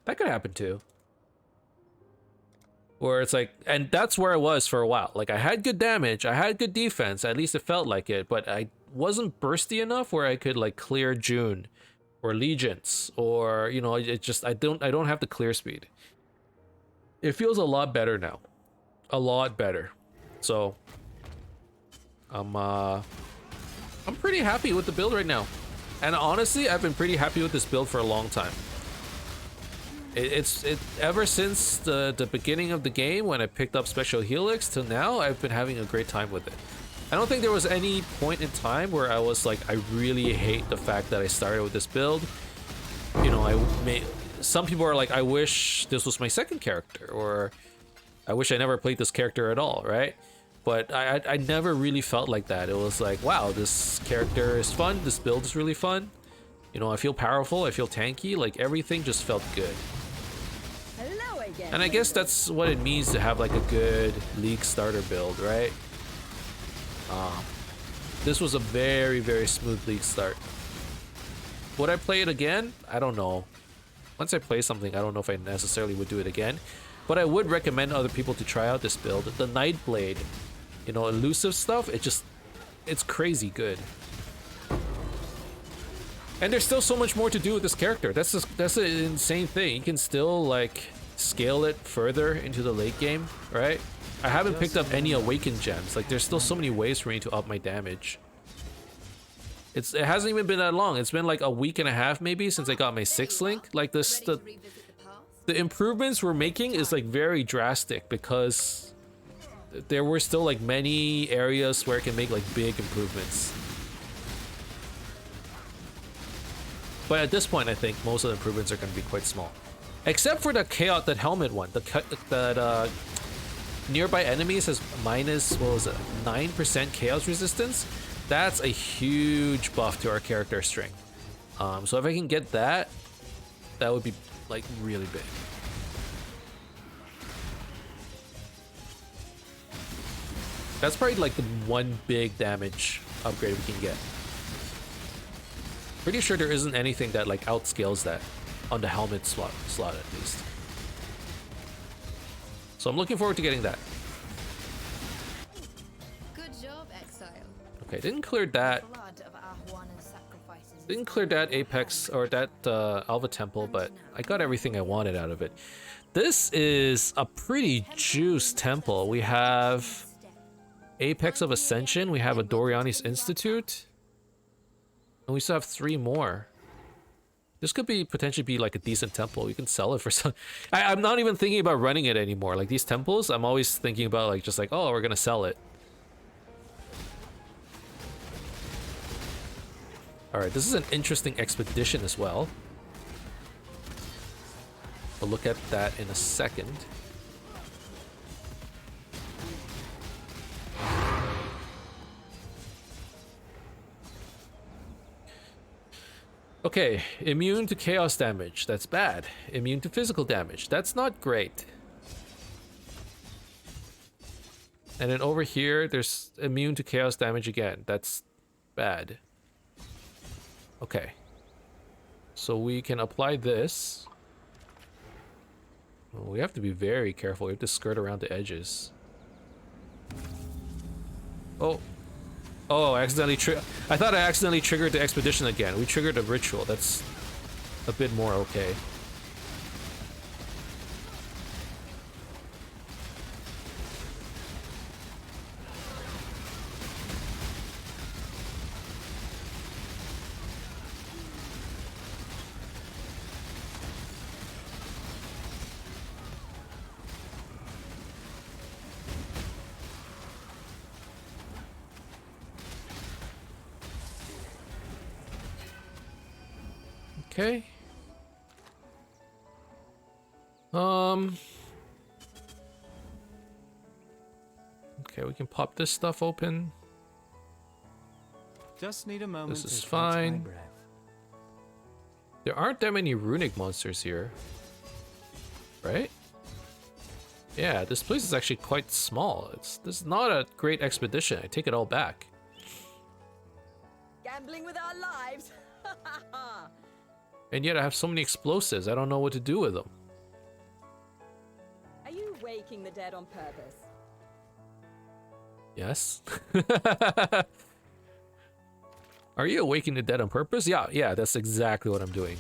That could happen too. Where it's like, and that's where I was for a while. Like I had good damage, I had good defense, at least it felt like it, but I wasn't bursty enough where I could like clear June. Or legions, or you know, it just I don't have the clear speed. It feels a lot better now, a lot better. So I'm pretty happy with the build right now, and honestly, I've been pretty happy with this build for a long time. It's ever since the beginning of the game when I picked up Special Helix till now, I've been having a great time with it. I don't think there was any point in time where I was like, I really hate the fact that I started with this build. You know, some people are like, I wish this was my second character, or I wish I never played this character at all, right? But I never really felt like that. It was like, wow, this character is fun, this build is really fun. You know, I feel powerful, I feel tanky, like everything just felt good. Hello again. And I guess that's what it means to have like a good League starter build, right? This was a very, very smooth League start. Would I play it again? I don't know. Once I play something, I don't know if I necessarily would do it again. But I would recommend other people to try out this build. The Nightblade, you know, elusive stuff, it's crazy good. And there's still so much more to do with this character. That's an insane thing. You can still like scale it further into the late game, right? I haven't picked up any awakened gems. Like, there's still so many ways for me to up my damage. It hasn't even been that long. It's been like a week and a half maybe since I got my 6th link. Like the improvements we're making is like very drastic because there were still like many areas where it can make like big improvements. But at this point, I think most of the improvements are going to be quite small, except for the chaos, that helmet one. That nearby enemies has minus, what was it, 9% chaos resistance. That's a huge buff to our character strength. So if I can get that, that would be like really big. That's probably like the one big damage upgrade we can get. Pretty sure there isn't anything that like outscales that on the helmet slot at least. So I'm looking forward to getting that. Good job, Exile. Okay, didn't clear that. Didn't clear that Apex or that Alva Temple, but I got everything I wanted out of it. This is a pretty juice temple. We have Apex of Ascension, we have a Doriani's Institute, and we still have 3 more. This could be potentially be like a decent temple. We can sell it for some. I'm not even thinking about running it anymore. Like these temples, I'm always thinking about like just like, oh, we're gonna sell it. All right, this is an interesting expedition as well. We'll look at that in a second. Okay, immune to chaos damage. That's bad. Immune to physical damage. That's not great. And then over here, there's immune to chaos damage again. That's bad. Okay. So we can apply this. Well, we have to be very careful. We have to skirt around the edges. Oh. Oh, I thought I accidentally triggered the expedition again. We triggered a ritual. That's a bit more okay. Okay. Okay, we can pop this stuff open. Just need a moment. This is fine. There aren't that many runic monsters here. Right? Yeah, this place is actually quite small. This is not a great expedition. I take it all back. Gambling with our lives. And yet I have so many explosives, I don't know what to do with them. Are you waking the dead on purpose? Yes. Are you awakening the dead on purpose? Yeah, that's exactly what I'm doing.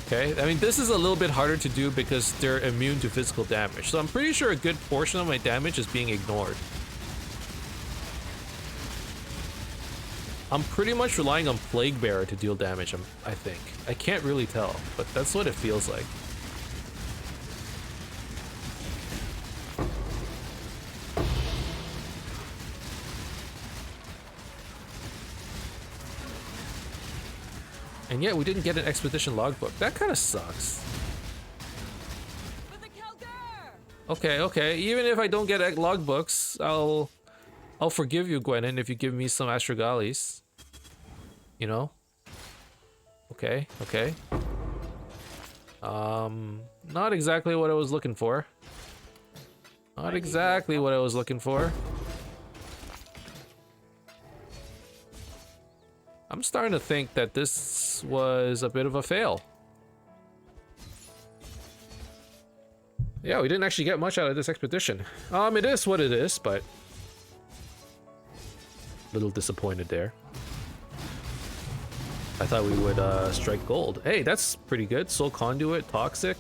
Okay, I mean, this is a little bit harder to do because they're immune to physical damage. So I'm pretty sure a good portion of my damage is being ignored. I'm pretty much relying on Plague Bearer to deal damage, I think. I can't really tell, but that's what it feels like. And yet we didn't get an expedition logbook. That kind of sucks. Okay. Even if I don't get logbooks, I'll forgive you, Gwenin, if you give me some Astragalis. You know? Okay. Not exactly what I was looking for. Not exactly what I was looking for. I'm starting to think that this was a bit of a fail. Yeah, we didn't actually get much out of this expedition. It is what it is, but Little disappointed there. I thought we would strike gold. Hey, that's pretty good. Soul Conduit, Toxic.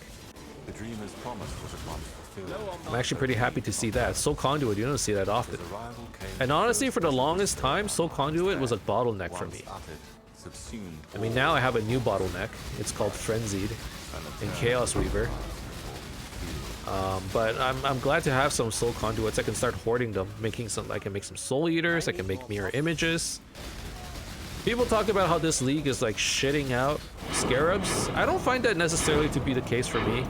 The dreamer's promise was at once fulfilled. I'm actually pretty happy to see that. Soul Conduit, you don't see that often. His arrival came And honestly, for the longest time, Soul Conduit was a bottleneck for once me. uttered, subsumed I mean, now I have a new bottleneck. It's called Frenzied in Chaos Weaver. But I'm glad to have some Soul Conduits. I can start hoarding them, making some. I can make some Soul Eaters. I can make mirror images. People talk about how this league is like shitting out scarabs. I don't find that necessarily to be the case for me.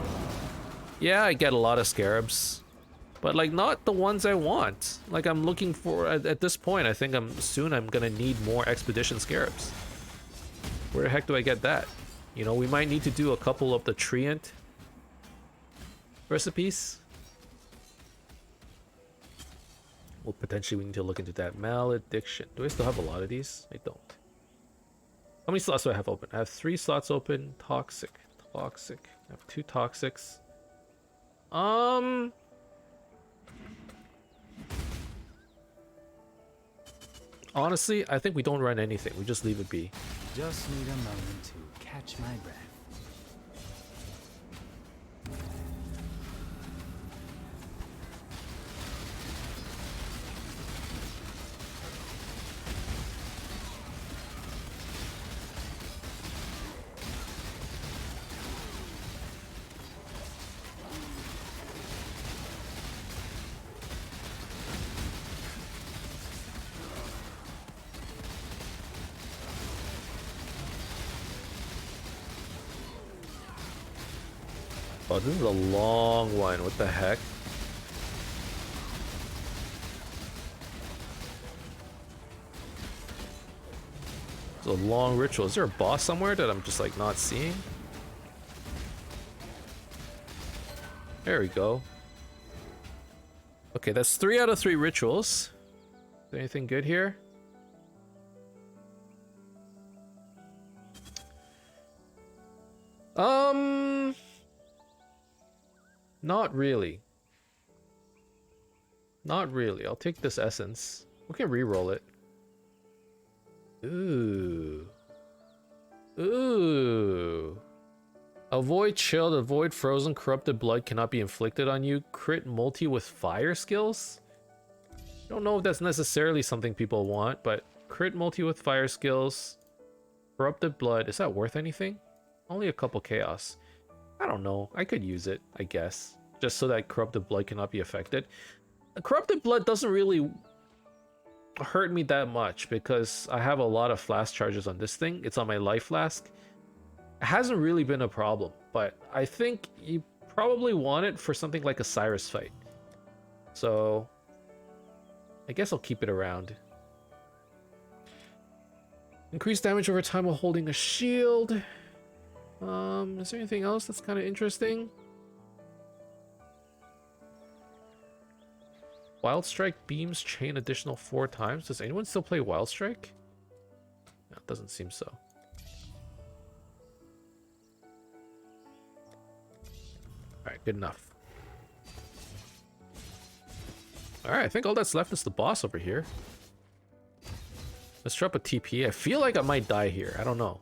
Yeah, I get a lot of scarabs, but like not the ones I want. Like I'm looking for at this point. I think I'm gonna need more expedition scarabs. Where the heck do I get that? You know, we might need to do a couple of the Treant recipes. Well, potentially we need to look into that. Malediction. Do I still have a lot of these? I don't. How many slots do I have open? I have 3 slots open. Toxic. Toxic. I have 2 toxics. Honestly, I think we don't run anything. We just leave it be. Just need a moment to catch my breath. Oh, this is a long one. What the heck? It's a long ritual. Is there a boss somewhere that I'm just like not seeing? There we go. Okay, that's 3 out of 3 rituals. Is there anything good here? Not really. Not really. I'll take this essence. We can re-roll it. Ooh. Ooh. Avoid chilled, avoid frozen, corrupted blood cannot be inflicted on you. Crit multi with fire skills? Don't know if that's necessarily something people want, but crit multi with fire skills. Corrupted blood, is that worth anything? Only a couple chaos. I don't know. I could use it, I guess. Just so that corrupted blood cannot be affected. Corrupted blood doesn't really hurt me that much because I have a lot of flask charges on this thing. It's on my life flask. It hasn't really been a problem, but I think you probably want it for something like a Cyrus fight. So I guess I'll keep it around. Increase damage over time while holding a shield. Is there anything else that's kind of interesting? Wild Strike beams chain additional 4 times. Does anyone still play Wild Strike? No, it doesn't seem so. Alright, good enough. Alright, I think all that's left is the boss over here. Let's drop a TP. I feel like I might die here. I don't know.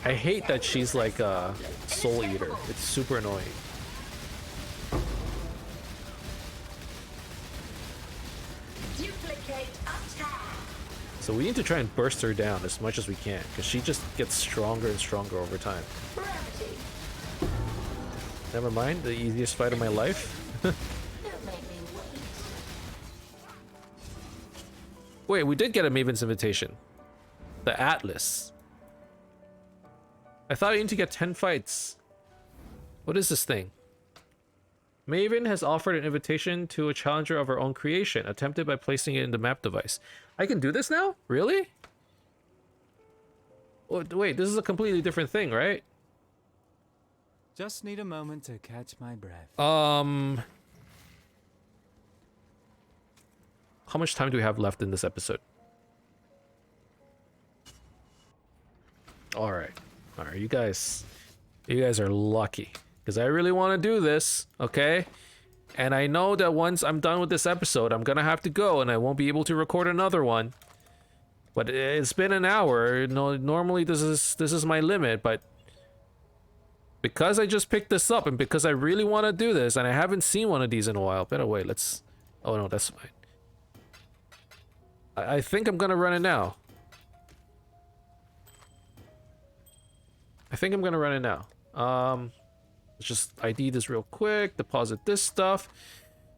I hate that she's like a soul eater. It's super annoying. So we need to try and burst her down as much as we can, because she just gets stronger and stronger over time. Never mind, the easiest fight of my life. Wait, we did get a Maven's invitation. The Atlas. I thought I need to get 10 fights. What is this thing? Maven has offered an invitation to a challenger of her own creation, attempted by placing it in the map device. I can do this now? Really? Wait, this is a completely different thing, right? Just need a moment to catch my breath. How much time do we have left in this episode? Alright. Alright, you guys are lucky. Because I really want to do this, okay? And I know that once I'm done with this episode, I'm gonna have to go and I won't be able to record another one. But it's been an hour. No, normally this is my limit, but because I just picked this up and because I really want to do this and I haven't seen one of these in a while. Better wait, let's... Oh no, that's fine. I think I'm gonna run it now. Let's just ID this real quick, deposit this stuff.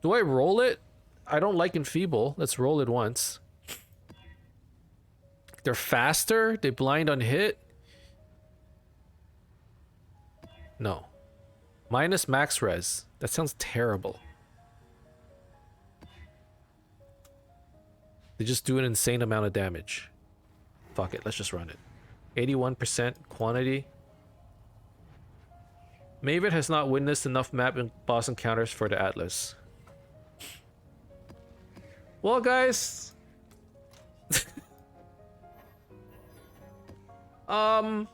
Do I roll it? I don't like Enfeeble. Let's roll it once. They're faster, they blind on hit. No. Minus max res. That sounds terrible. They just do an insane amount of damage. Fuck it, let's just run it. 81% quantity. Maven has not witnessed enough map and boss encounters for the Atlas. Well, guys. Hope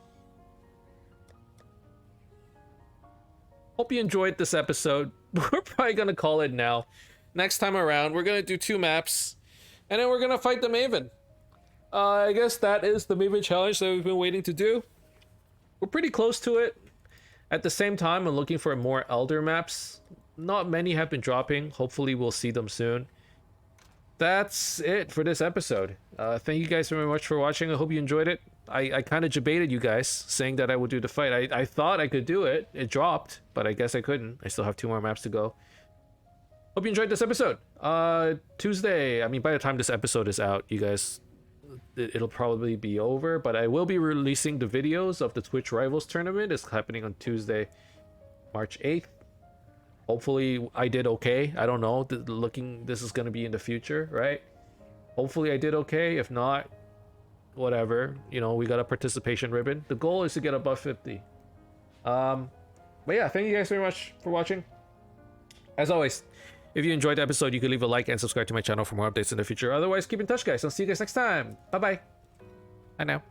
you enjoyed this episode. We're probably gonna call it now. Next time around, we're gonna do 2 maps, and then we're gonna fight the Maven. I guess that is the Maven challenge that we've been waiting to do. We're pretty close to it. At the same time, I'm looking for more Elder maps. Not many have been dropping. Hopefully, we'll see them soon. That's it for this episode. Thank you guys very much for watching. I hope you enjoyed it. I kind of debated you guys, saying that I would do the fight. I thought I could do it. It dropped, but I guess I couldn't. I still have 2 more maps to go. Hope you enjoyed this episode. Tuesday, I mean, by the time this episode is out, you guys, it'll probably be over, but I will be releasing the videos of the Twitch Rivals tournament. It's happening on Tuesday, March 8th. Hopefully I did okay. I don't know. This is going to be in the future, right? Hopefully I did okay. If not, whatever. You know, we got a participation ribbon. The goal is to get above 50. But yeah, thank you guys very much for watching. As always, if you enjoyed the episode, you can leave a like and subscribe to my channel for more updates in the future. Otherwise, keep in touch, guys. I'll see you guys next time. Bye-bye. Bye now.